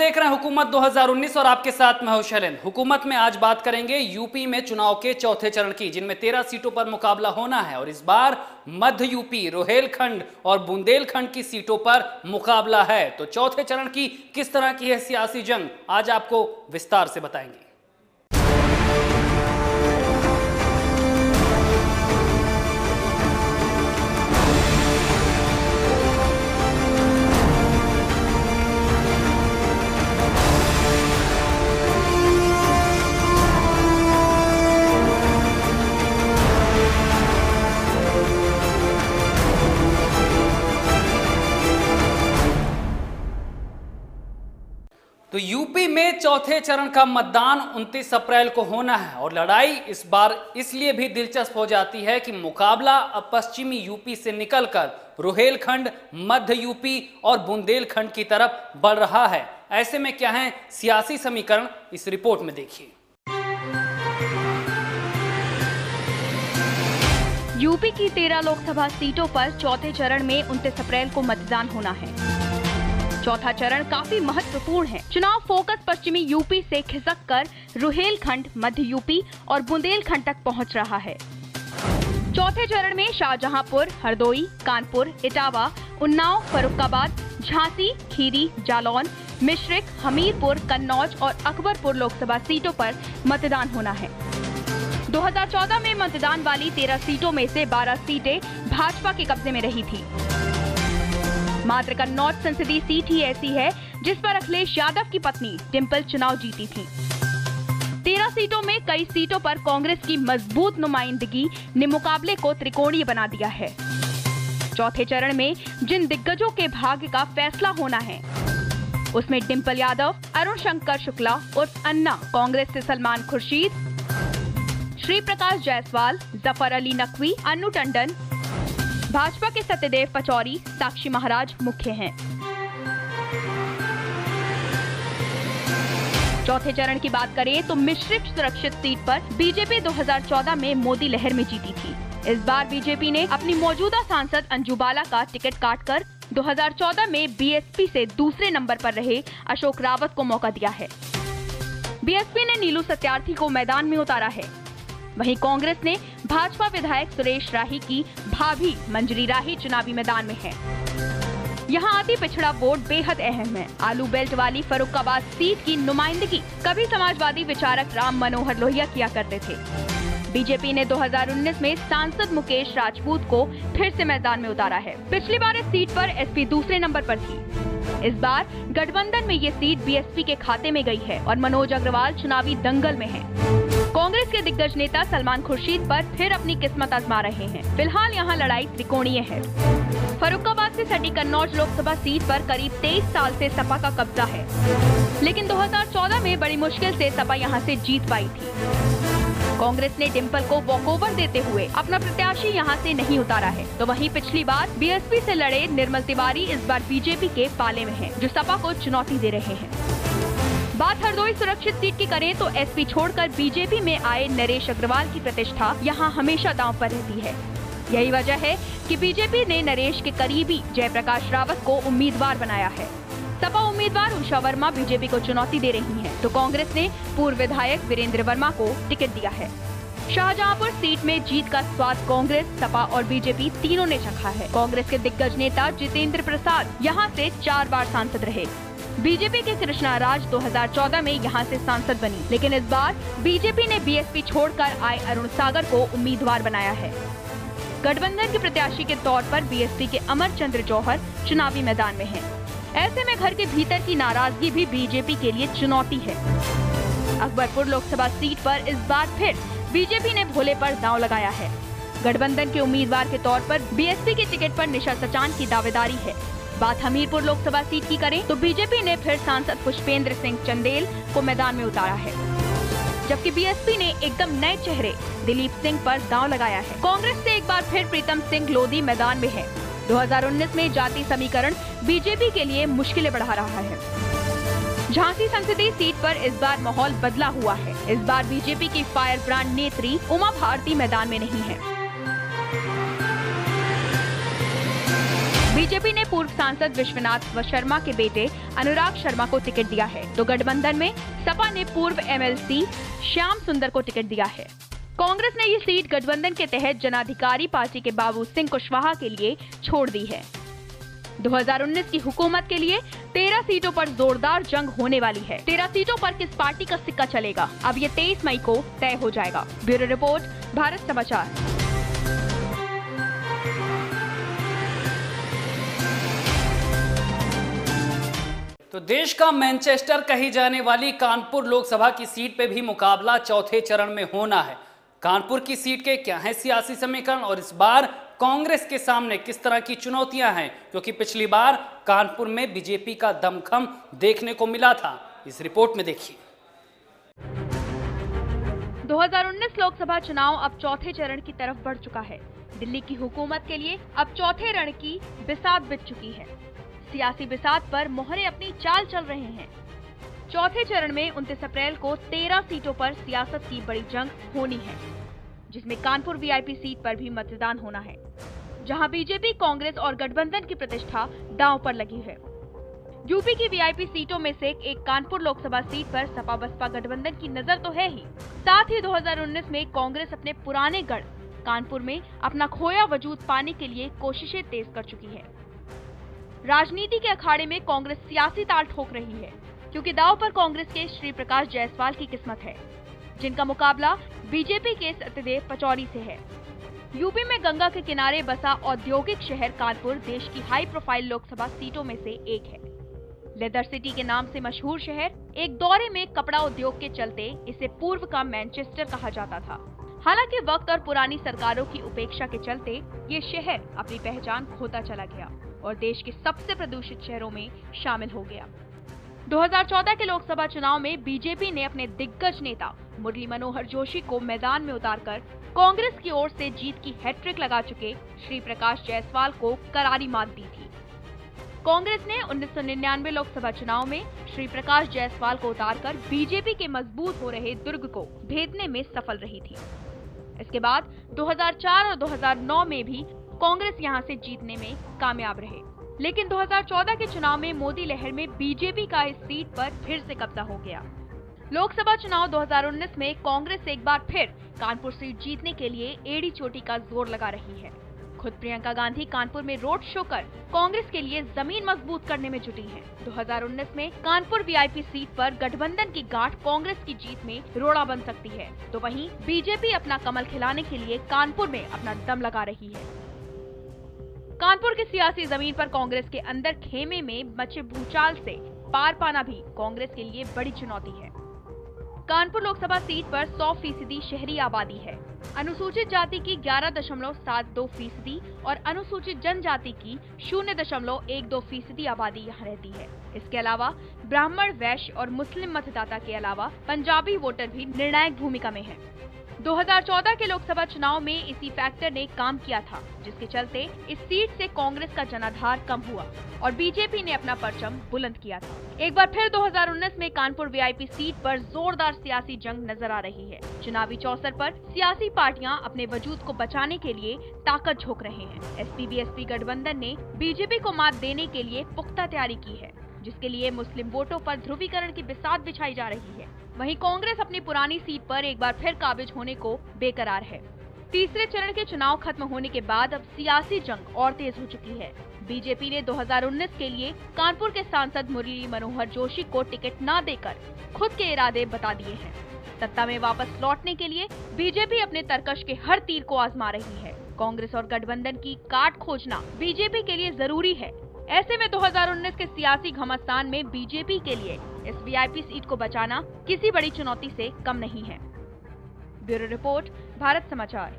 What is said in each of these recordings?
देख रहे हैं हुकूमत 2019 और आपके साथ मैं हूं शरण। हुकूमत में आज बात करेंगे यूपी में चुनाव के चौथे चरण की, जिनमें 13 सीटों पर मुकाबला होना है और इस बार मध्य यूपी, रोहेलखंड और बुंदेलखंड की सीटों पर मुकाबला है। तो चौथे चरण की किस तरह की है सियासी जंग, आज आपको विस्तार से बताएंगे। तो यूपी में चौथे चरण का मतदान 29 अप्रैल को होना है और लड़ाई इस बार इसलिए भी दिलचस्प हो जाती है कि मुकाबला अब पश्चिमी यूपी से निकलकर रोहेलखंड, मध्य यूपी और बुंदेलखंड की तरफ बढ़ रहा है। ऐसे में क्या है सियासी समीकरण, इस रिपोर्ट में देखिए। यूपी की 13 लोकसभा सीटों पर चौथे चरण में 29 अप्रैल को मतदान होना है। चौथा चरण काफी महत्वपूर्ण है। चुनाव फोकस पश्चिमी यूपी से खिसककर रोहेलखंड, मध्य यूपी और बुंदेलखंड तक पहुंच रहा है। चौथे चरण में शाहजहांपुर, हरदोई, कानपुर, इटावा, उन्नाव, फर्रुखाबाद, झांसी, खीरी, जालौन, मिश्रिख, हमीरपुर, कन्नौज और अकबरपुर लोकसभा सीटों पर मतदान होना है। 2014 में मतदान वाली 13 सीटों में से 12 सीटें भाजपा के कब्जे में रही थी। मात्र कन्नौज संसदीय सीट ही ऐसी है जिस पर अखिलेश यादव की पत्नी डिंपल चुनाव जीती थी। 13 सीटों में कई सीटों पर कांग्रेस की मजबूत नुमाइंदगी ने मुकाबले को त्रिकोणीय बना दिया है। चौथे चरण में जिन दिग्गजों के भाग्य का फैसला होना है उसमें डिंपल यादव, अरुण शंकर शुक्ला उर्फ अन्ना, कांग्रेस से सलमान खुर्शीद, श्री प्रकाश जायसवाल, जफर अली नकवी, अन्नू टंडन, भाजपा के सत्यदेव पचौरी, साक्षी महाराज मुख्य हैं। चौथे चरण की बात करें तो मिश्रिख सुरक्षित सीट पर बीजेपी 2014 में मोदी लहर में जीती थी। इस बार बीजेपी ने अपनी मौजूदा सांसद अंजू बाला का टिकट काटकर 2014 में बीएसपी से दूसरे नंबर पर रहे अशोक रावत को मौका दिया है। बीएसपी ने नीलू सत्यार्थी को मैदान में उतारा है। वहीं कांग्रेस ने भाजपा विधायक सुरेश राही की भाभी मंजरी राही चुनावी मैदान में है। यहाँ अति पिछड़ा वोट बेहद अहम है। आलू बेल्ट वाली फर्रुखाबाद सीट की नुमाइंदगी कभी समाजवादी विचारक राम मनोहर लोहिया किया करते थे। बीजेपी ने 2019 में सांसद मुकेश राजपूत को फिर से मैदान में उतारा है। पिछली बार इस सीट पर एसपी दूसरे नंबर पर थी। इस बार गठबंधन में ये सीट बीएसपी के खाते में गई है और मनोज अग्रवाल चुनावी दंगल में है। कांग्रेस के दिग्गज नेता सलमान खुर्शीद पर फिर अपनी किस्मत आजमा रहे हैं। फिलहाल यहाँ लड़ाई त्रिकोणीय है। फर्रुखाबाद से सटी कन्नौज लोकसभा सीट पर करीब 23 साल से सपा का कब्जा है, लेकिन 2014 में बड़ी मुश्किल से सपा यहाँ से जीत पाई थी। कांग्रेस ने डिंपल को वॉकओवर देते हुए अपना प्रत्याशी यहाँ से नहीं उतारा है। तो वहीं पिछली बार बीएसपी से लड़े निर्मल तिवारी इस बार बीजेपी के पाले में हैं, जो सपा को चुनौती दे रहे हैं। बात हरदोई सुरक्षित सीट की करें तो एसपी छोड़कर बीजेपी में आए नरेश अग्रवाल की प्रतिष्ठा यहाँ हमेशा दांव पर रहती है। यही वजह है कि बीजेपी ने नरेश के करीबी जयप्रकाश रावत को उम्मीदवार बनाया है। सपा उम्मीदवार उषा वर्मा बीजेपी को चुनौती दे रही हैं, तो कांग्रेस ने पूर्व विधायक वीरेंद्र वर्मा को टिकट दिया है। शाहजहांपुर सीट में जीत का स्वाद कांग्रेस, सपा और बीजेपी तीनों ने चखा है। कांग्रेस के दिग्गज नेता जितेंद्र प्रसाद यहाँ से 4 बार सांसद रहे। बीजेपी के कृष्णा राज 2014 में यहाँ से सांसद बनी, लेकिन इस बार बीजेपी ने बीएसपी छोड़कर आए अरुण सागर को उम्मीदवार बनाया है। गठबंधन के प्रत्याशी के तौर पर बीएसपी के अमर चंद्र जौहर चुनावी मैदान में हैं। ऐसे में घर के भीतर की नाराजगी भी बीजेपी के लिए चुनौती है। अकबरपुर लोकसभा सीट पर इस बार फिर बीजेपी ने भोले पर दांव लगाया है। गठबंधन के उम्मीदवार के तौर पर बीएसपी के टिकट पर निशा सचान की दावेदारी है। बात हमीरपुर लोकसभा सीट की करें तो बीजेपी ने फिर सांसद पुष्पेंद्र सिंह चंदेल को मैदान में उतारा है, जबकि बीएसपी ने एकदम नए चेहरे दिलीप सिंह पर दांव लगाया है। कांग्रेस से एक बार फिर प्रीतम सिंह लोधी मैदान में है। 2019 में जाति समीकरण बीजेपी के लिए मुश्किलें बढ़ा रहा है। झांसी संसदीय सीट पर इस बार माहौल बदला हुआ है। इस बार बीजेपी की फायर ब्रांड नेत्री उमा भारती मैदान में नहीं है। बीजेपी ने पूर्व सांसद विश्वनाथ शर्मा के बेटे अनुराग शर्मा को टिकट दिया है, तो गठबंधन में सपा ने पूर्व एमएलसी श्याम सुंदर को टिकट दिया है। कांग्रेस ने ये सीट गठबंधन के तहत जनाधिकारी पार्टी के बाबू सिंह कुशवाहा के लिए छोड़ दी है। 2019 की हुकूमत के लिए 13 सीटों पर जोरदार जंग होने वाली है। 13 सीटों पर किस पार्टी का सिक्का चलेगा, अब ये 23 मई को तय हो जाएगा। ब्यूरो रिपोर्ट, भारत समाचार। तो देश का मैनचेस्टर कही जाने वाली कानपुर लोकसभा की सीट पे भी मुकाबला चौथे चरण में होना है। कानपुर की सीट के क्या है सियासी समीकरण और इस बार कांग्रेस के सामने किस तरह की चुनौतियां हैं, क्योंकि पिछली बार कानपुर में बीजेपी का दमखम देखने को मिला था। इस रिपोर्ट में देखिए। 2019 लोकसभा चुनाव अब चौथे चरण की तरफ बढ़ चुका है। दिल्ली की हुकूमत के लिए अब चौथे रण की बिसात बिछ चुकी है। सियासी बिसात पर मोहरे अपनी चाल चल रहे हैं। चौथे चरण में 29 अप्रैल को 13 सीटों पर सियासत की बड़ी जंग होनी है, जिसमें कानपुर वीआईपी सीट पर भी मतदान होना है, जहां बीजेपी, कांग्रेस और गठबंधन की प्रतिष्ठा दांव पर लगी है। यूपी की वीआईपी सीटों में से एक कानपुर लोकसभा सीट पर सपा बसपा गठबंधन की नजर तो है ही, साथ ही 2019 में कांग्रेस अपने पुराने गढ़ कानपुर में अपना खोया वजूद पाने के लिए कोशिशें तेज कर चुकी है। राजनीति के अखाड़े में कांग्रेस सियासी ताल ठोक रही है, क्योंकि दांव पर कांग्रेस के श्री प्रकाश जायसवाल की किस्मत है, जिनका मुकाबला बीजेपी के सत्यदेव पचौरी से है। यूपी में गंगा के किनारे बसा औद्योगिक शहर कानपुर देश की हाई प्रोफाइल लोकसभा सीटों में से एक है। लेदर सिटी के नाम से मशहूर शहर एक दौरे में कपड़ा उद्योग के चलते इसे पूर्व का मैनचेस्टर कहा जाता था। हालांकि वक्त और पुरानी सरकारों की उपेक्षा के चलते ये शहर अपनी पहचान खोता चला गया और देश के सबसे प्रदूषित शहरों में शामिल हो गया। 2014 के लोकसभा चुनाव में बीजेपी ने अपने दिग्गज नेता मुरली मनोहर जोशी को मैदान में उतारकर कांग्रेस की ओर से जीत की हैट्रिक लगा चुके श्री प्रकाश जायसवाल को करारी मात दी थी। कांग्रेस ने 1999 लोकसभा चुनाव में श्री प्रकाश जायसवाल को उतारकर बीजेपी के मजबूत हो रहे दुर्ग को भेदने में सफल रही थी। इसके बाद 2004 और 2009 में भी कांग्रेस यहां से जीतने में कामयाब रहे, लेकिन 2014 के चुनाव में मोदी लहर में बीजेपी का इस सीट पर फिर से कब्जा हो गया। लोकसभा चुनाव 2019 में कांग्रेस एक बार फिर कानपुर सीट जीतने के लिए एड़ी चोटी का जोर लगा रही है। खुद प्रियंका गांधी कानपुर में रोड शो कर कांग्रेस के लिए जमीन मजबूत करने में जुटी हैं। 2019 में कानपुर वीआईपी सीट पर गठबंधन की गांठ कांग्रेस की जीत में रोड़ा बन सकती है, तो वहीं बीजेपी अपना कमल खिलाने के लिए कानपुर में अपना दम लगा रही है। कानपुर की सियासी जमीन पर कांग्रेस के अंदर खेमे में मचे भूचाल से पार पाना भी कांग्रेस के लिए बड़ी चुनौती है। कानपुर लोकसभा सीट पर 100% शहरी आबादी है। अनुसूचित जाति की 11.72% और अनुसूचित जनजाति की 0.12% आबादी यहाँ रहती है। इसके अलावा ब्राह्मण, वैश्य और मुस्लिम मतदाता के अलावा पंजाबी वोटर भी निर्णायक भूमिका में है। 2014 के लोकसभा चुनाव में इसी फैक्टर ने काम किया था, जिसके चलते इस सीट से कांग्रेस का जनाधार कम हुआ और बीजेपी ने अपना परचम बुलंद किया था। एक बार फिर 2019 में कानपुर वीआईपी सीट पर जोरदार सियासी जंग नजर आ रही है। चुनावी चौसर पर सियासी पार्टियां अपने वजूद को बचाने के लिए ताकत झोंक रहे हैं। एसपी-बीएसपी गठबंधन ने बीजेपी को मात देने के लिए पुख्ता तैयारी की है, जिसके लिए मुस्लिम वोटों पर ध्रुवीकरण की बिसात बिछाई जा रही है। वहीं कांग्रेस अपनी पुरानी सीट पर एक बार फिर काबिज होने को बेकरार है। तीसरे चरण के चुनाव खत्म होने के बाद अब सियासी जंग और तेज हो चुकी है। बीजेपी ने 2019 के लिए कानपुर के सांसद मुरली मनोहर जोशी को टिकट न देकर खुद के इरादे बता दिए हैं। सत्ता में वापस लौटने के लिए बीजेपी अपने तरकश के हर तीर को आजमा रही है। कांग्रेस और गठबंधन की काट खोजना बीजेपी के लिए जरूरी है। ऐसे में 2019 के सियासी घमासान में बीजेपी के लिए इस वीआईपी सीट को बचाना किसी बड़ी चुनौती से कम नहीं है। ब्यूरो रिपोर्ट, भारत समाचार।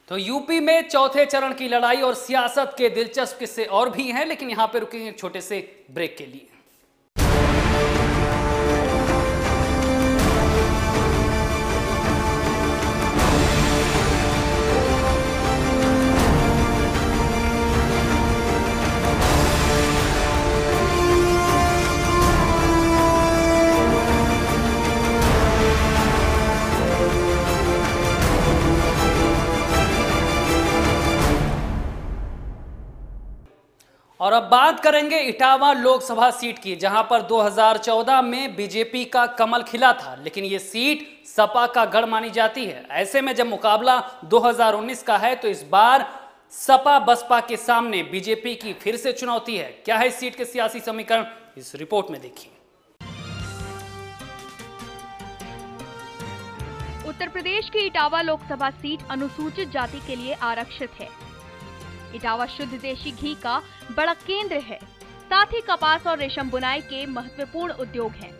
तो यूपी में चौथे चरण की लड़ाई और सियासत के दिलचस्प किस्से और भी हैं, लेकिन यहां पे रुकेंगे एक छोटे से ब्रेक के लिए। और अब बात करेंगे इटावा लोकसभा सीट की, जहां पर 2014 में बीजेपी का कमल खिला था, लेकिन ये सीट सपा का गढ़ मानी जाती है। ऐसे में जब मुकाबला 2019 का है तो इस बार सपा बसपा के सामने बीजेपी की फिर से चुनौती है। क्या है इस सीट के सियासी समीकरण, इस रिपोर्ट में देखिए। उत्तर प्रदेश की इटावा लोकसभा सीट अनुसूचित जाति के लिए आरक्षित है। इटावा शुद्ध देशी घी का बड़ा केंद्र है। साथ ही कपास और रेशम बुनाई के महत्वपूर्ण उद्योग हैं।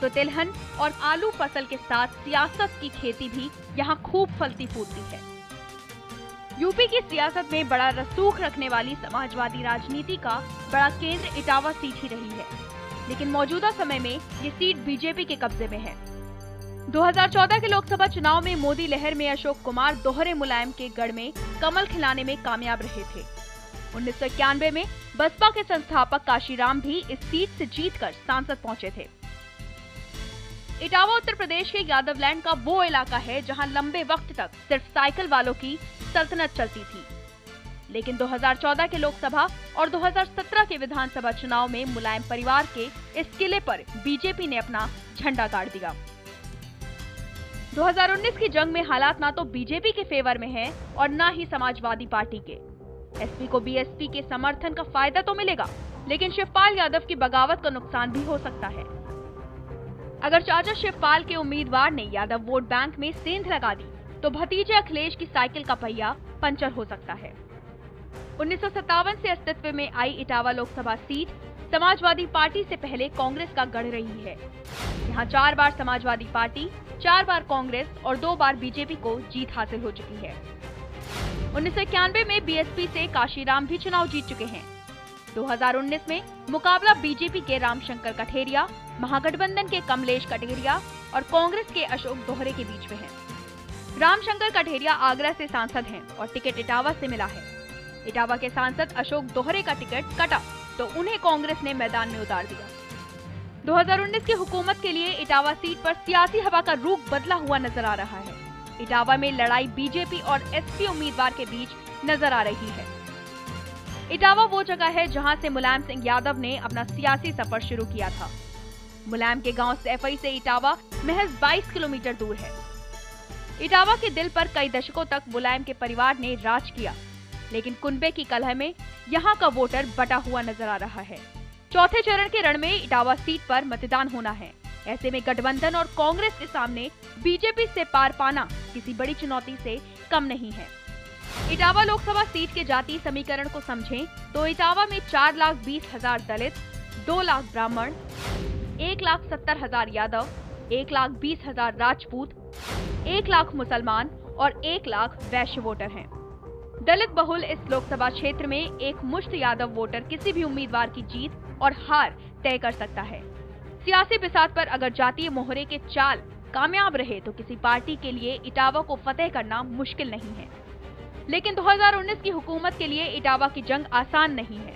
तो तिलहन और आलू फसल के साथ सियासत की खेती भी यहाँ खूब फलती फूलती है। यूपी की सियासत में बड़ा रसूख रखने वाली समाजवादी राजनीति का बड़ा केंद्र इटावा सीट ही रही है, लेकिन मौजूदा समय में ये सीट बीजेपी के कब्जे में है। 2014 के लोकसभा चुनाव में मोदी लहर में अशोक कुमार दोहरे मुलायम के गढ़ में कमल खिलाने में कामयाब रहे थे। 1991 में बसपा के संस्थापक काशीराम भी इस सीट से जीतकर सांसद पहुंचे थे। इटावा उत्तर प्रदेश के यादवलैंड का वो इलाका है जहां लंबे वक्त तक सिर्फ साइकिल वालों की सल्तनत चलती थी, लेकिन 2014 के लोकसभा और 2017 के विधानसभा चुनाव में मुलायम परिवार के इस किले पर बीजेपी ने अपना झंडा गाड़ दिया। 2019 की जंग में हालात ना तो बीजेपी के फेवर में है और ना ही समाजवादी पार्टी के। एसपी को बीएसपी के समर्थन का फायदा तो मिलेगा, लेकिन शिवपाल यादव की बगावत का नुकसान भी हो सकता है। अगर चाचा शिवपाल के उम्मीदवार ने यादव वोट बैंक में सेंध लगा दी तो भतीजे अखिलेश की साइकिल का पहिया पंचर हो सकता है। 1957 से अस्तित्व में आई इटावा लोकसभा सीट समाजवादी पार्टी से पहले कांग्रेस का गढ़ रही है। यहाँ 4 बार समाजवादी पार्टी, 4 बार कांग्रेस और 2 बार बीजेपी को जीत हासिल हो चुकी है। 1991 में बीएसपी से काशीराम भी चुनाव जीत चुके हैं। 2019 में मुकाबला बीजेपी के रामशंकर कठेरिया, महागठबंधन के कमलेश कटेरिया और कांग्रेस के अशोक दोहरे के बीच में है। रामशंकर कठेरिया आगरा से सांसद हैं और टिकट इटावा से मिला है। इटावा के सांसद अशोक दोहरे का टिकट कटा तो उन्हें कांग्रेस ने मैदान में उतार दिया। 2019 की हुकूमत के लिए इटावा सीट पर सियासी हवा का रुख बदला हुआ नजर आ रहा है। इटावा में लड़ाई बीजेपी और एसपी उम्मीदवार के बीच नजर आ रही है। इटावा वो जगह है जहां से मुलायम सिंह यादव ने अपना सियासी सफर शुरू किया था। मुलायम के गांव सैफई से इटावा महज 22 किलोमीटर दूर है। इटावा के दिल पर कई दशकों तक मुलायम के परिवार ने राज किया, लेकिन कुनबे की कलह में यहाँ का वोटर बटा हुआ नजर आ रहा है। चौथे चरण के रण में इटावा सीट पर मतदान होना है। ऐसे में गठबंधन और कांग्रेस के सामने बीजेपी से पार पाना किसी बड़ी चुनौती से कम नहीं है। इटावा लोकसभा सीट के जातीय समीकरण को समझें तो इटावा में 4,20,000 दलित, 2 लाख ब्राह्मण, 1,70,000 यादव, 1,20,000 राजपूत, 1 लाख मुसलमान और 1 लाख वैश्य वोटर हैं। दलित बहुल इस लोकसभा क्षेत्र में एक मुश्त यादव वोटर किसी भी उम्मीदवार की जीत और हार तय कर सकता है। सियासी बिसात पर अगर जातीय मोहरे के चाल कामयाब रहे तो किसी पार्टी के लिए इटावा को फतेह करना मुश्किल नहीं है, लेकिन 2019 की हुकूमत के लिए इटावा की जंग आसान नहीं है।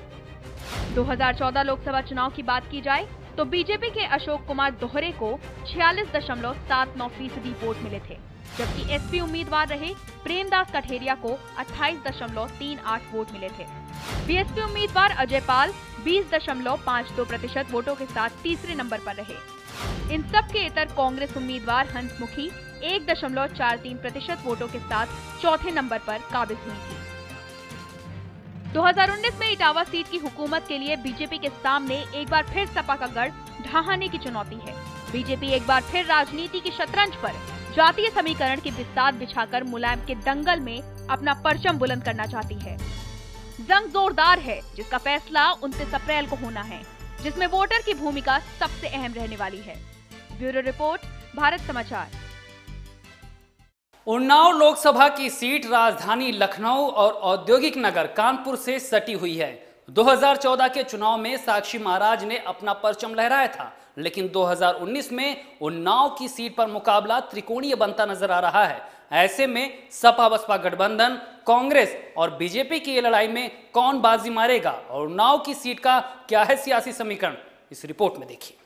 2014 लोकसभा चुनाव की बात की जाए तो बीजेपी के अशोक कुमार दोहरे को 46.79% वोट मिले थे, जबकि एसपी उम्मीदवार रहे प्रेमदास कठेरिया को 28.38 वोट मिले थे। बीएसपी उम्मीदवार अजय पाल 20.52% वोटों के साथ तीसरे नंबर पर रहे। इन सब के इतर कांग्रेस उम्मीदवार हंसमुखी 1.43% वोटों के साथ चौथे नंबर पर काबिज हुई थी। 2019 में इटावा सीट की हुकूमत के लिए बीजेपी के सामने एक बार फिर सपा का गढ़ ढहाने की चुनौती है। बीजेपी एक बार फिर राजनीति की शतरंज पर जातीय समीकरण की बिसात बिछाकर मुलायम के दंगल में अपना परचम बुलंद करना चाहती है। जंग जोरदार है, जिसका फैसला 29 अप्रैल को होना है, जिसमें वोटर की भूमिका सबसे अहम रहने वाली है। ब्यूरो रिपोर्ट, भारत समाचार। उन्नाव लोकसभा की सीट राजधानी लखनऊ और औद्योगिक नगर कानपुर से सटी हुई है। 2014 के चुनाव में साक्षी महाराज ने अपना परचम लहराया था, लेकिन 2019 में उन्नाव की सीट पर मुकाबला त्रिकोणीय बनता नजर आ रहा है। ऐसे में सपा बसपा गठबंधन, कांग्रेस और बीजेपी की ये लड़ाई में कौन बाजी मारेगा और उन्नाव की सीट का क्या है सियासी समीकरण, इस रिपोर्ट में देखिए।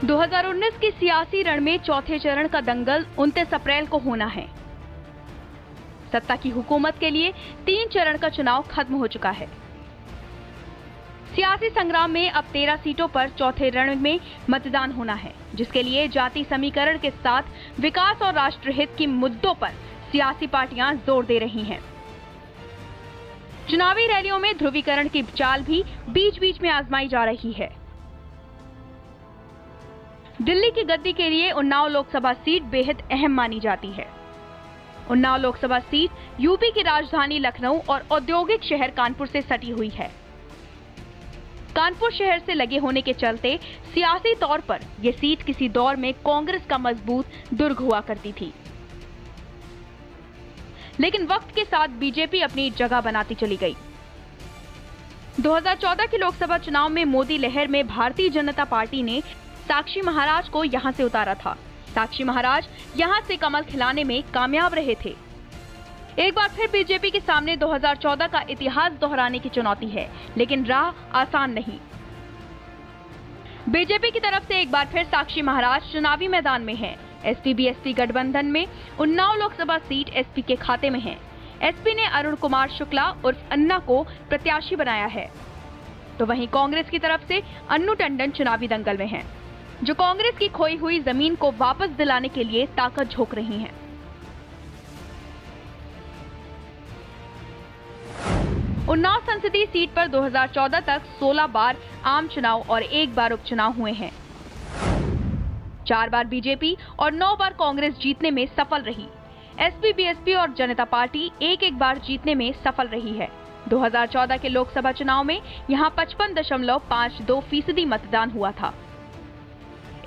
2019 के सियासी रण में चौथे चरण का दंगल 29 अप्रैल को होना है। सत्ता की हुकूमत के लिए 3 चरण का चुनाव खत्म हो चुका है। सियासी संग्राम में अब 13 सीटों पर चौथे रण में मतदान होना है, जिसके लिए जाति समीकरण के साथ विकास और राष्ट्रहित के मुद्दों पर सियासी पार्टियां जोर दे रही हैं। चुनावी रैलियों में ध्रुवीकरण की चाल भी बीच बीच में आजमाई जा रही है। दिल्ली की गद्दी के लिए उन्नाव लोकसभा सीट बेहद अहम मानी जाती है। उन्नाव लोकसभा सीट यूपी की राजधानी लखनऊ और औद्योगिक शहर कानपुर से सटी हुई है। कानपुर शहर से लगे होने के चलते सियासी तौर पर यह सीट किसी दौर में कांग्रेस का मजबूत दुर्ग हुआ करती थी, लेकिन वक्त के साथ बीजेपी अपनी जगह बनाती चली गई। 2014 के लोकसभा चुनाव में मोदी लहर में भारतीय जनता पार्टी ने साक्षी महाराज को यहां से उतारा था। साक्षी महाराज यहां से कमल खिलाने में कामयाब रहे थे। एक बार फिर बीजेपी के सामने 2014 का इतिहास दोहराने की चुनौती है, लेकिन राह आसान नहीं। बीजेपी की तरफ से एक बार फिर साक्षी महाराज चुनावी मैदान में हैं। एसपी-बीएसपी गठबंधन में उन्नाव लोकसभा सीट एसपी के खाते में है। एसपी ने अरुण कुमार शुक्ला उर्फ अन्ना को प्रत्याशी बनाया है, तो वहीं कांग्रेस की तरफ से अन्नू टंडन चुनावी दंगल में हैं, जो कांग्रेस की खोई हुई जमीन को वापस दिलाने के लिए ताकत झोंक रही हैं। उन्नाव संसदीय सीट पर 2014 तक 16 बार आम चुनाव और 1 बार उपचुनाव हुए हैं। 4 बार बीजेपी और 9 बार कांग्रेस जीतने में सफल रही। एसपी-बीएसपी और जनता पार्टी एक बार जीतने में सफल रही है। 2014 के लोकसभा चुनाव में यहां 55.52% मतदान हुआ था।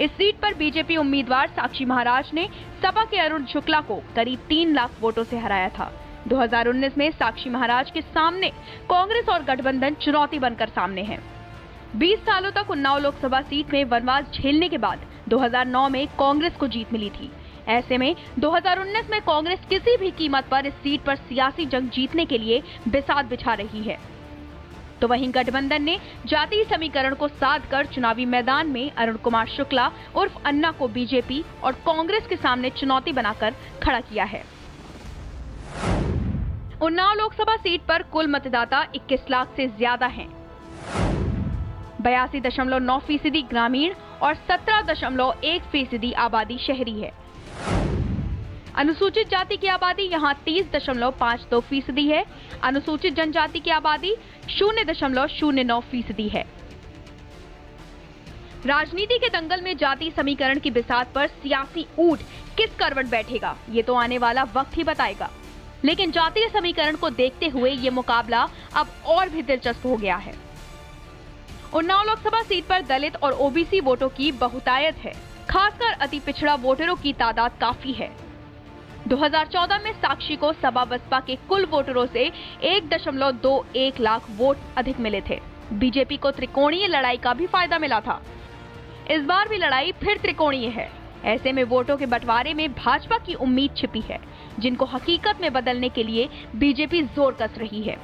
इस सीट पर बीजेपी उम्मीदवार साक्षी महाराज ने सपा के अरुण शुक्ला को करीब 3 लाख वोटों से हराया था। 2019 में साक्षी महाराज के सामने कांग्रेस और गठबंधन चुनौती बनकर सामने है। 20 सालों तक उन्नाव लोकसभा सीट में वनवास झेलने के बाद 2009 में कांग्रेस को जीत मिली थी। ऐसे में 2019 में कांग्रेस किसी भी कीमत पर इस सीट पर सियासी जंग जीतने के लिए बिसात बिछा रही है, तो वहीं गठबंधन ने जातीय समीकरण को साध कर चुनावी मैदान में अरुण कुमार शुक्ला उर्फ अन्ना को बीजेपी और कांग्रेस के सामने चुनौती बनाकर खड़ा किया है। उन्नाव लोकसभा सीट पर कुल मतदाता 21 लाख से ज्यादा हैं। 82.9% ग्रामीण और 17.1% आबादी शहरी है। अनुसूचित जाति की आबादी यहां 30.52% है। अनुसूचित जनजाति की आबादी 0.09% है। राजनीति के दंगल में जाति समीकरण की बिसात पर सियासी ऊंट किस करवट बैठेगा, ये तो आने वाला वक्त ही बताएगा। लेकिन जातीय समीकरण को देखते हुए ये मुकाबला अब और भी दिलचस्प हो गया है। उन्नाव लोकसभा सीट पर दलित और ओबीसी वोटों की बहुतायत है, खासकर अति पिछड़ा वोटरों की तादाद काफी है। 2014 में साक्षी को सपा बसपा के कुल वोटरों से 1.21 लाख वोट अधिक मिले थे। बीजेपी को त्रिकोणीय लड़ाई का भी फायदा मिला था। इस बार भी लड़ाई फिर त्रिकोणीय है। ऐसे में वोटों के बंटवारे में भाजपा की उम्मीद छिपी है, जिनको हकीकत में बदलने के लिए बीजेपी जोर कस रही है।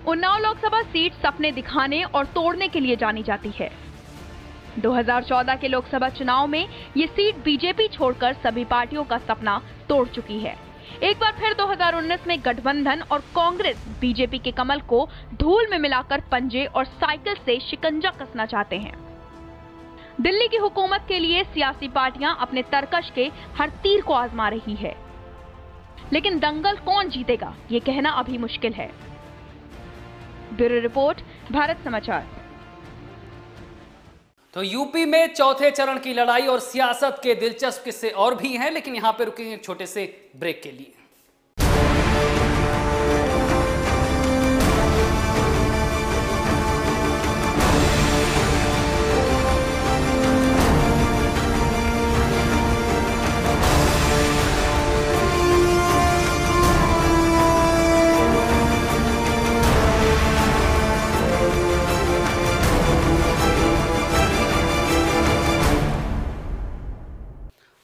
उन्नाव लोकसभा सीट सपने दिखाने और तोड़ने के लिए जानी जाती है। 2014 के लोकसभा चुनाव में ये सीट बीजेपी छोड़कर सभी पार्टियों का सपना तोड़ चुकी है। एक बार फिर 2019 में गठबंधन और कांग्रेस बीजेपी के कमल को धूल में मिलाकर पंजे और साइकिल से शिकंजा कसना चाहते हैं। दिल्ली की हुकूमत के लिए सियासी पार्टियां अपने तरकश के हर तीर को आजमा रही है, लेकिन दंगल कौन जीतेगा ये कहना अभी मुश्किल है। ब्यूरो रिपोर्ट, भारत समाचार। तो यूपी में चौथे चरण की लड़ाई और सियासत के दिलचस्प किस्से और भी हैं, लेकिन यहां पे रुकेंगे एक छोटे से ब्रेक के लिए।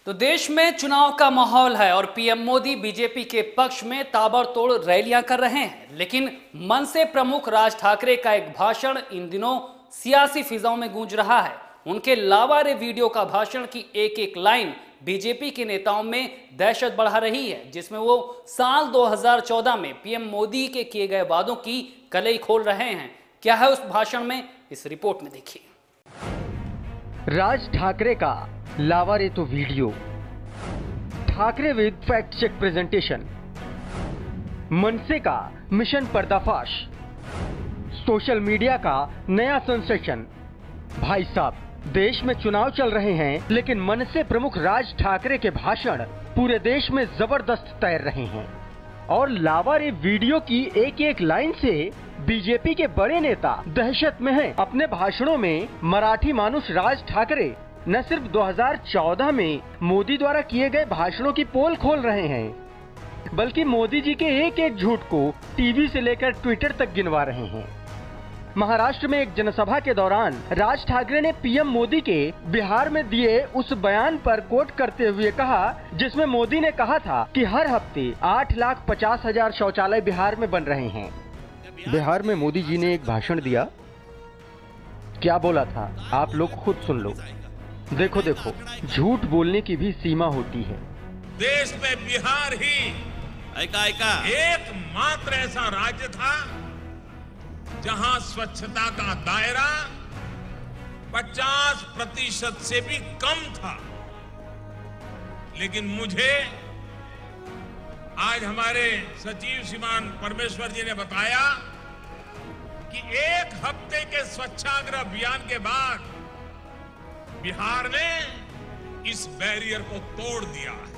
तो देश में चुनाव का माहौल है और पीएम मोदी बीजेपी के पक्ष में ताबड़तोड़ रैलियां कर रहे हैं, लेकिन मनसे प्रमुख राज ठाकरे का एक भाषण इन दिनों सियासी फिजाओं में गूंज रहा है। उनके लावारे वीडियो का भाषण की एक एक लाइन बीजेपी के नेताओं में दहशत बढ़ा रही है, जिसमें वो साल 2014 में पीएम मोदी के किए गए वादों की कलई खोल रहे हैं। क्या है उस भाषण में, इस रिपोर्ट में देखिए। राज ठाकरे का लावारे तो video, Thackeray with fact check presentation, MNS का मिशन पर्दाफाश, सोशल मीडिया का नया सेंसेशन। भाई साहब, देश में चुनाव चल रहे हैं, लेकिन मनसे प्रमुख राज ठाकरे के भाषण पूरे देश में जबरदस्त तैर रहे हैं और लावारे वीडियो की एक एक लाइन से बीजेपी के बड़े नेता दहशत में हैं। अपने भाषणों में मराठी मानुष राज ठाकरे न सिर्फ 2014 में मोदी द्वारा किए गए भाषणों की पोल खोल रहे हैं, बल्कि मोदी जी के एक एक झूठ को टीवी से लेकर ट्विटर तक गिनवा रहे हैं। महाराष्ट्र में एक जनसभा के दौरान राज ठाकरे ने पीएम मोदी के बिहार में दिए उस बयान पर कोट करते हुए कहा, जिसमें मोदी ने कहा था कि हर हफ्ते 8,50,000 शौचालय बिहार में बन रहे हैं। बिहार में मोदी जी ने एक भाषण दिया, क्या बोला था आप लोग खुद सुन लो। देखो देखो, झूठ बोलने की भी सीमा होती है। देश में बिहार ही एकमात्र ऐसा राज्य था जहां स्वच्छता का दायरा 50% से भी कम था। लेकिन मुझे आज हमारे सचिव श्रीमान परमेश्वर जी ने बताया कि एक हफ्ते के स्वच्छाग्रह अभियान के बाद बिहार ने इस बैरियर को तोड़ दिया है।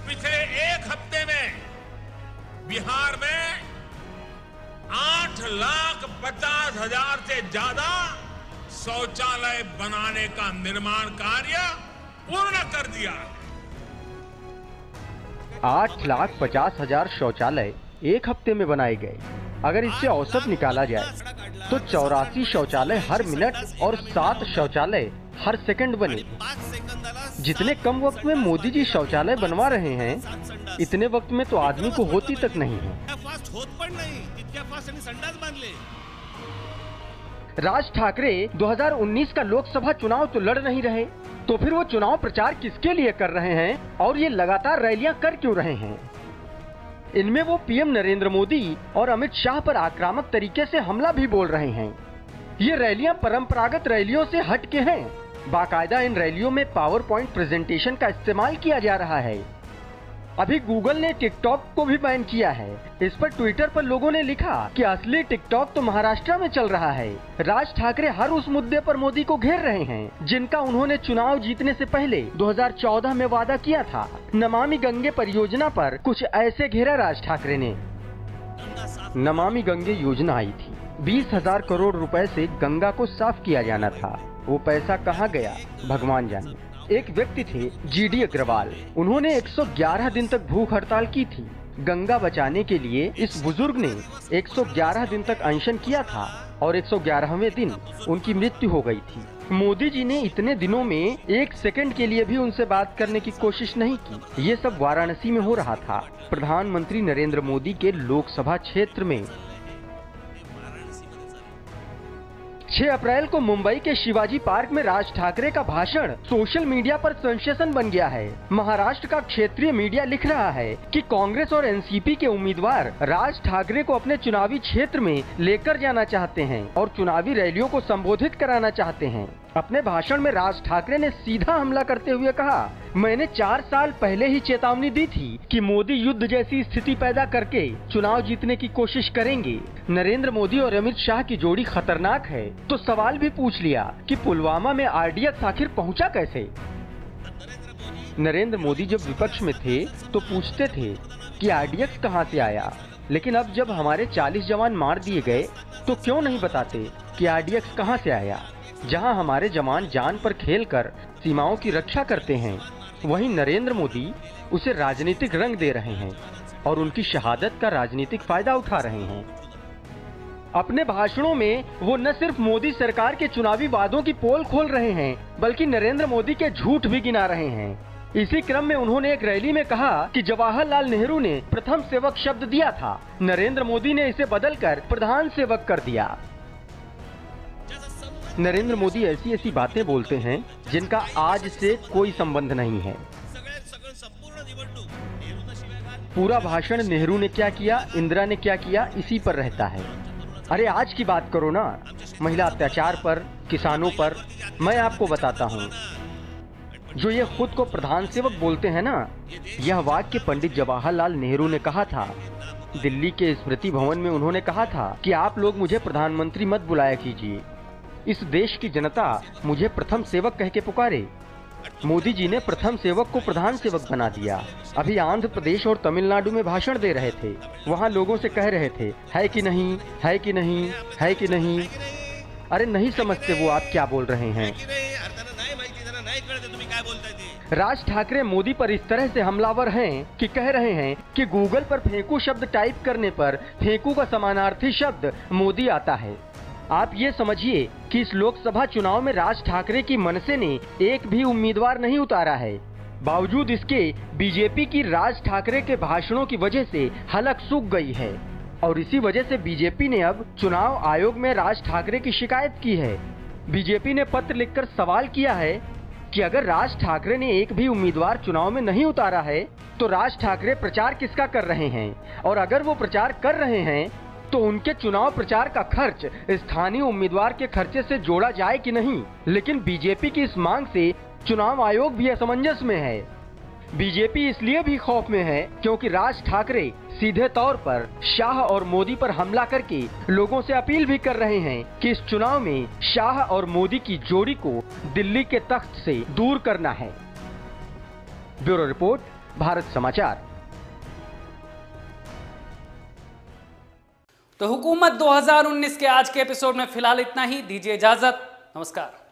पिछले एक हफ्ते में बिहार में 8,50,000 से ज्यादा शौचालय बनाने का निर्माण कार्य पूर्ण कर दिया है। 8,50,000 शौचालय एक हफ्ते में बनाए गए। अगर इससे औसत निकाला जाए तो 84 शौचालय हर मिनट और 7 शौचालय हर सेकंड बने। जितने कम वक्त में मोदी जी शौचालय बनवा रहे हैं, इतने वक्त में तो आदमी को होती तक नहीं है। राज ठाकरे 2019 का लोकसभा चुनाव तो लड़ नहीं रहे, तो फिर वो चुनाव प्रचार किसके लिए कर रहे हैं और ये लगातार रैलियां कर क्यों रहे हैं? इनमें वो पीएम नरेंद्र मोदी और अमित शाह पर आक्रामक तरीके से हमला भी बोल रहे हैं। ये रैलियां परंपरागत रैलियों से हट के हैं। बाकायदा इन रैलियों में पावर पॉइंट प्रेजेंटेशन का इस्तेमाल किया जा रहा है। अभी गूगल ने टिकटॉक को भी बैन किया है। इस पर ट्विटर पर लोगों ने लिखा कि असली टिकटॉक तो महाराष्ट्र में चल रहा है। राज ठाकरे हर उस मुद्दे पर मोदी को घेर रहे हैं जिनका उन्होंने चुनाव जीतने से पहले 2014 में वादा किया था। नमामि गंगे परियोजना पर कुछ ऐसे घेरा राज ठाकरे ने। नमामि गंगे योजना आई थी, 20,000 करोड़ रुपए से गंगा को साफ किया जाना था। वो पैसा कहाँ गया भगवान जाने। एक व्यक्ति थे जीडी अग्रवाल, उन्होंने 111 दिन तक भूख हड़ताल की थी। गंगा बचाने के लिए इस बुजुर्ग ने 111 दिन तक अनशन किया था और 111वें दिन उनकी मृत्यु हो गई थी। मोदी जी ने इतने दिनों में एक सेकंड के लिए भी उनसे बात करने की कोशिश नहीं की। ये सब वाराणसी में हो रहा था, प्रधानमंत्री नरेंद्र मोदी के लोकसभा क्षेत्र में। 6 अप्रैल को मुंबई के शिवाजी पार्क में राज ठाकरे का भाषण सोशल मीडिया पर सेंसेशन बन गया है। महाराष्ट्र का क्षेत्रीय मीडिया लिख रहा है कि कांग्रेस और एनसीपी के उम्मीदवार राज ठाकरे को अपने चुनावी क्षेत्र में लेकर जाना चाहते हैं और चुनावी रैलियों को संबोधित कराना चाहते हैं। अपने भाषण में राज ठाकरे ने सीधा हमला करते हुए कहा, मैंने 4 साल पहले ही चेतावनी दी थी कि मोदी युद्ध जैसी स्थिति पैदा करके चुनाव जीतने की कोशिश करेंगे। नरेंद्र मोदी और अमित शाह की जोड़ी खतरनाक है। तो सवाल भी पूछ लिया कि पुलवामा में आरडीएक्स आखिर पहुंचा कैसे। नरेंद्र मोदी जब विपक्ष में थे तो पूछते थे कि आरडीएक्स कहां से आया, लेकिन अब जब हमारे 40 जवान मार दिए गए तो क्यों नहीं बताते कि आरडीएक्स कहां से आया। जहां हमारे जवान जान पर खेलकर सीमाओं की रक्षा करते हैं, वहीं नरेंद्र मोदी उसे राजनीतिक रंग दे रहे हैं और उनकी शहादत का राजनीतिक फायदा उठा रहे हैं। अपने भाषणों में वो न सिर्फ मोदी सरकार के चुनावी वादों की पोल खोल रहे हैं, बल्कि नरेंद्र मोदी के झूठ भी गिना रहे हैं। इसी क्रम में उन्होंने एक रैली में कहा कि जवाहरलाल नेहरू ने प्रथम सेवक शब्द दिया था, नरेंद्र मोदी ने इसे बदलकर प्रधान सेवक कर दिया। नरेंद्र मोदी ऐसी ऐसी बातें बोलते हैं जिनका आज से कोई संबंध नहीं है। पूरा भाषण नेहरू ने क्या किया, इंदिरा ने क्या किया, इसी पर रहता है। अरे आज की बात करो ना, महिला अत्याचार पर, किसानों पर। मैं आपको बताता हूँ, जो ये खुद को प्रधान सेवक बोलते हैं ना, यह वाक्य पंडित जवाहरलाल नेहरू ने कहा था। दिल्ली के स्मृति भवन में उन्होंने कहा था कि आप लोग मुझे प्रधानमंत्री मत बुलाया कीजिए, इस देश की जनता मुझे प्रथम सेवक कह के पुकारे। मोदी जी ने प्रथम सेवक को प्रधान सेवक बना दिया। अभी आंध्र प्रदेश और तमिलनाडु में भाषण दे रहे थे, वहाँ लोगों से कह रहे थे, है कि नहीं, है कि नहीं, है कि नहीं। अरे नहीं समझते वो आप क्या बोल रहे हैं। राज ठाकरे मोदी पर इस तरह से हमलावर हैं कि कह रहे हैं कि गूगल पर फेंकू शब्द टाइप करने पर फेंकू का समानार्थी शब्द मोदी आता है। आप ये समझिए कि इस लोकसभा चुनाव में राज ठाकरे की मनसे ने एक भी उम्मीदवार नहीं उतारा है। बावजूद इसके बीजेपी की राज ठाकरे के भाषणों की वजह से हलक सूख गई है और इसी वजह से बीजेपी ने अब चुनाव आयोग में राज ठाकरे की शिकायत की है। बीजेपी ने पत्र लिखकर सवाल किया है कि अगर राज ठाकरे ने एक भी उम्मीदवार चुनाव में नहीं उतारा है तो राज ठाकरे प्रचार किसका कर रहे हैं, और अगर वो प्रचार कर रहे हैं तो उनके चुनाव प्रचार का खर्च स्थानीय उम्मीदवार के खर्चे से जोड़ा जाए कि नहीं। लेकिन बीजेपी की इस मांग से चुनाव आयोग भी असमंजस में है। बीजेपी इसलिए भी खौफ में है क्योंकि राज ठाकरे सीधे तौर पर शाह और मोदी पर हमला करके लोगों से अपील भी कर रहे हैं कि इस चुनाव में शाह और मोदी की जोड़ी को दिल्ली के तख्त से दूर करना है। ब्यूरो रिपोर्ट, भारत समाचार। तो हुकूमत 2019 के आज के एपिसोड में फिलहाल इतना ही। दीजिए इजाजत, नमस्कार।